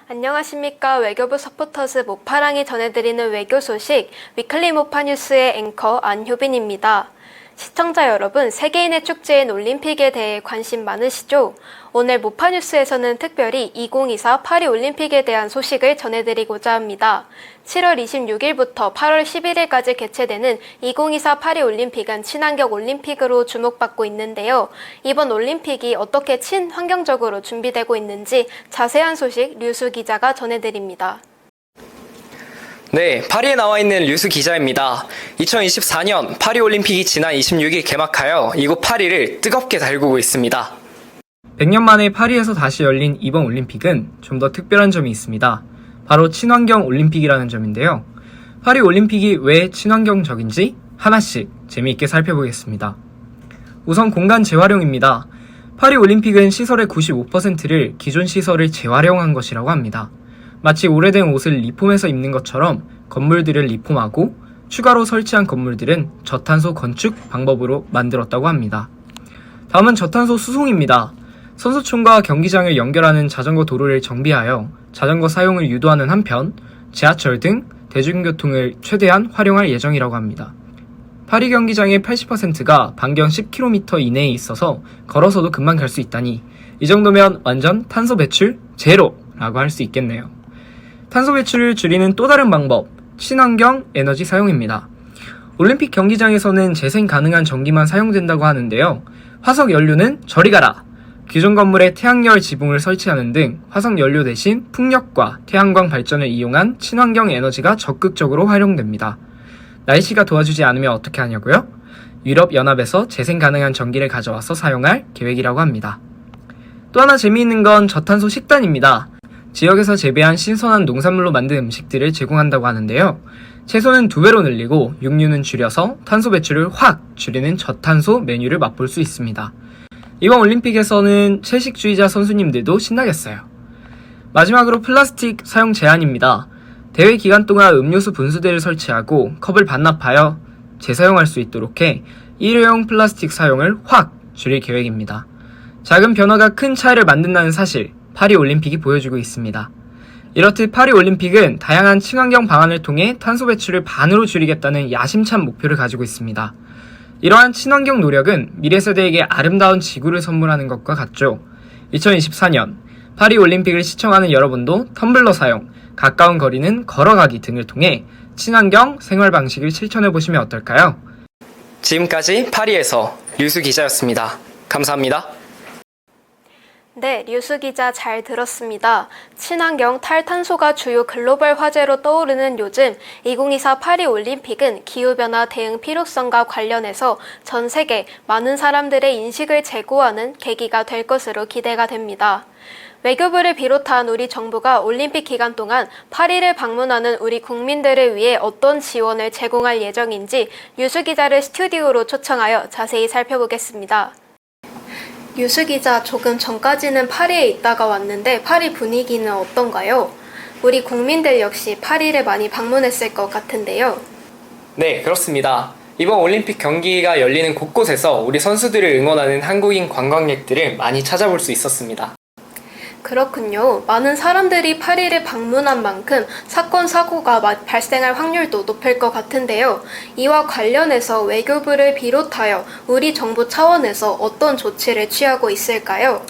안녕하십니까. 외교부 서포터즈 모파랑이 전해드리는 외교 소식 위클리 모파 뉴스의 앵커 안효빈입니다. 시청자 여러분, 세계인의 축제인 올림픽에 대해 관심 많으시죠? 오늘 모파 뉴스에서는 특별히 2024 파리 올림픽에 대한 소식을 전해드리고자 합니다. 7월 26일부터 8월 11일까지 개최되는 2024 파리 올림픽은 친환경 올림픽으로 주목받고 있는데요. 이번 올림픽이 어떻게 친환경적으로 준비되고 있는지 자세한 소식 류수 기자가 전해드립니다. 네, 파리에 나와 있는 류수 기자입니다. 2024년 파리올림픽이 지난 26일 개막하여 이곳 파리를 뜨겁게 달구고 있습니다. 100년 만에 파리에서 다시 열린 이번 올림픽은 좀 더 특별한 점이 있습니다. 바로 친환경 올림픽이라는 점인데요. 파리 올림픽이 왜 친환경적인지 하나씩 재미있게 살펴보겠습니다. 우선 공간 재활용입니다. 파리 올림픽은 시설의 95%를 기존 시설을 재활용한 것이라고 합니다. 마치 오래된 옷을 리폼해서 입는 것처럼 건물들을 리폼하고 추가로 설치한 건물들은 저탄소 건축 방법으로 만들었다고 합니다. 다음은 저탄소 수송입니다. 선수촌과 경기장을 연결하는 자전거 도로를 정비하여 자전거 사용을 유도하는 한편 지하철 등 대중교통을 최대한 활용할 예정이라고 합니다. 파리 경기장의 80%가 반경 10km 이내에 있어서 걸어서도 금방 갈 수 있다니 이 정도면 완전 탄소 배출 제로라고 할 수 있겠네요. 탄소 배출을 줄이는 또 다른 방법, 친환경 에너지 사용입니다. 올림픽 경기장에서는 재생 가능한 전기만 사용된다고 하는데요. 화석 연료는 저리 가라! 기존 건물에 태양열 지붕을 설치하는 등 화석 연료 대신 풍력과 태양광 발전을 이용한 친환경 에너지가 적극적으로 활용됩니다. 날씨가 도와주지 않으면 어떻게 하냐고요? 유럽연합에서 재생 가능한 전기를 가져와서 사용할 계획이라고 합니다. 또 하나 재미있는 건 저탄소 식단입니다. 지역에서 재배한 신선한 농산물로 만든 음식들을 제공한다고 하는데요. 채소는 2배로 늘리고 육류는 줄여서 탄소 배출을 확 줄이는 저탄소 메뉴를 맛볼 수 있습니다. 이번 올림픽에서는 채식주의자 선수님들도 신나겠어요. 마지막으로 플라스틱 사용 제한입니다. 대회 기간 동안 음료수 분수대를 설치하고 컵을 반납하여 재사용할 수 있도록 해 일회용 플라스틱 사용을 확 줄일 계획입니다. 작은 변화가 큰 차이를 만든다는 사실, 파리 올림픽이 보여주고 있습니다. 이렇듯 파리 올림픽은 다양한 친환경 방안을 통해 탄소 배출을 반으로 줄이겠다는 야심찬 목표를 가지고 있습니다. 이러한 친환경 노력은 미래 세대에게 아름다운 지구를 선물하는 것과 같죠. 2024년 파리 올림픽을 시청하는 여러분도 텀블러 사용, 가까운 거리는 걸어가기 등을 통해 친환경 생활 방식을 실천해 보시면 어떨까요? 지금까지 파리에서 류수 기자였습니다. 감사합니다. 네, 류수 기자 잘 들었습니다. 친환경 탈탄소가 주요 글로벌 화제로 떠오르는 요즘 2024 파리 올림픽은 기후변화 대응 필요성과 관련해서 전 세계 많은 사람들의 인식을 제고하는 계기가 될 것으로 기대가 됩니다. 외교부를 비롯한 우리 정부가 올림픽 기간 동안 파리를 방문하는 우리 국민들을 위해 어떤 지원을 제공할 예정인지 류수 기자를 스튜디오로 초청하여 자세히 살펴보겠습니다. 류수 기자, 조금 전까지는 파리에 있다가 왔는데 파리 분위기는 어떤가요? 우리 국민들 역시 파리를 많이 방문했을 것 같은데요. 네, 그렇습니다. 이번 올림픽 경기가 열리는 곳곳에서 우리 선수들을 응원하는 한국인 관광객들을 많이 찾아볼 수 있었습니다. 그렇군요. 많은 사람들이 파리를 방문한 만큼 사건, 사고가 발생할 확률도 높을 것 같은데요. 이와 관련해서 외교부를 비롯하여 우리 정부 차원에서 어떤 조치를 취하고 있을까요?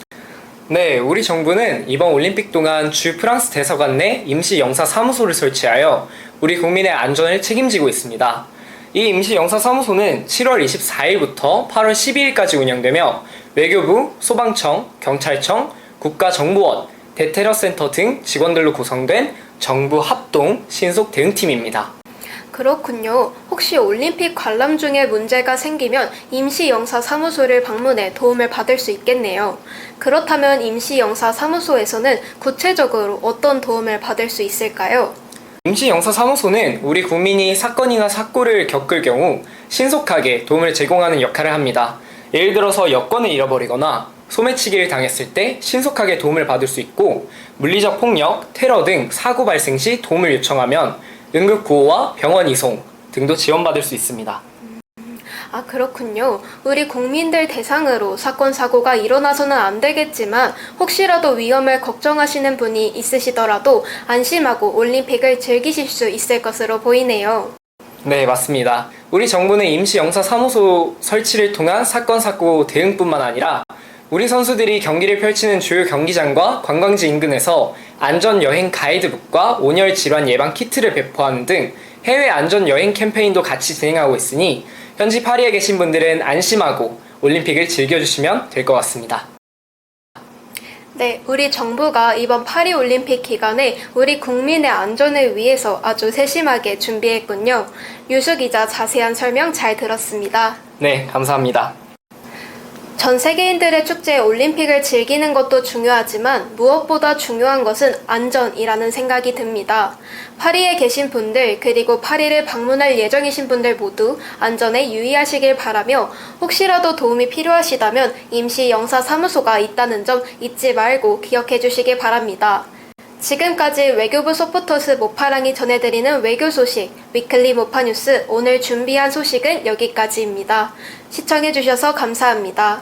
네, 우리 정부는 이번 올림픽 동안 주 프랑스 대사관 내 임시 영사 사무소를 설치하여 우리 국민의 안전을 책임지고 있습니다. 이 임시 영사 사무소는 7월 24일부터 8월 12일까지 운영되며 외교부, 소방청, 경찰청, 국가정보원, 대테러센터 등 직원들로 구성된 정부 합동 신속 대응팀입니다. 그렇군요. 혹시 올림픽 관람 중에 문제가 생기면 임시영사 사무소를 방문해 도움을 받을 수 있겠네요. 그렇다면 임시영사 사무소에서는 구체적으로 어떤 도움을 받을 수 있을까요? 임시영사 사무소는 우리 국민이 사건이나 사고를 겪을 경우 신속하게 도움을 제공하는 역할을 합니다. 예를 들어서 여권을 잃어버리거나 소매치기를 당했을 때 신속하게 도움을 받을 수 있고, 물리적 폭력, 테러 등 사고 발생 시 도움을 요청하면 응급구호와 병원 이송, 등도 지원받을 수 있습니다. 아, 그렇군요. 우리 국민들 대상으로 사건, 사고가 일어나서는 안 되겠지만 혹시라도 위험을 걱정하시는 분이 있으시더라도 안심하고 올림픽을 즐기실 수 있을 것으로 보이네요. 네, 맞습니다. 우리 정부는 임시 영사사무소 설치를 통한 사건, 사고 대응뿐만 아니라 우리 선수들이 경기를 펼치는 주요 경기장과 관광지 인근에서 안전 여행 가이드북과 온열 질환 예방 키트를 배포하는 등 해외 안전 여행 캠페인도 같이 진행하고 있으니 현지 파리에 계신 분들은 안심하고 올림픽을 즐겨주시면 될 것 같습니다. 네, 우리 정부가 이번 파리올림픽 기간에 우리 국민의 안전을 위해서 아주 세심하게 준비했군요. 유수 기자 자세한 설명 잘 들었습니다. 네, 감사합니다. 전 세계인들의 축제 올림픽을 즐기는 것도 중요하지만 무엇보다 중요한 것은 안전이라는 생각이 듭니다. 파리에 계신 분들 그리고 파리를 방문할 예정이신 분들 모두 안전에 유의하시길 바라며 혹시라도 도움이 필요하시다면 임시 영사사무소가 있다는 점 잊지 말고 기억해 주시길 바랍니다. 지금까지 외교부 소프토스 모파랑이 전해드리는 외교 소식 위클리 모파뉴스 오늘 준비한 소식은 여기까지입니다. 시청해주셔서 감사합니다.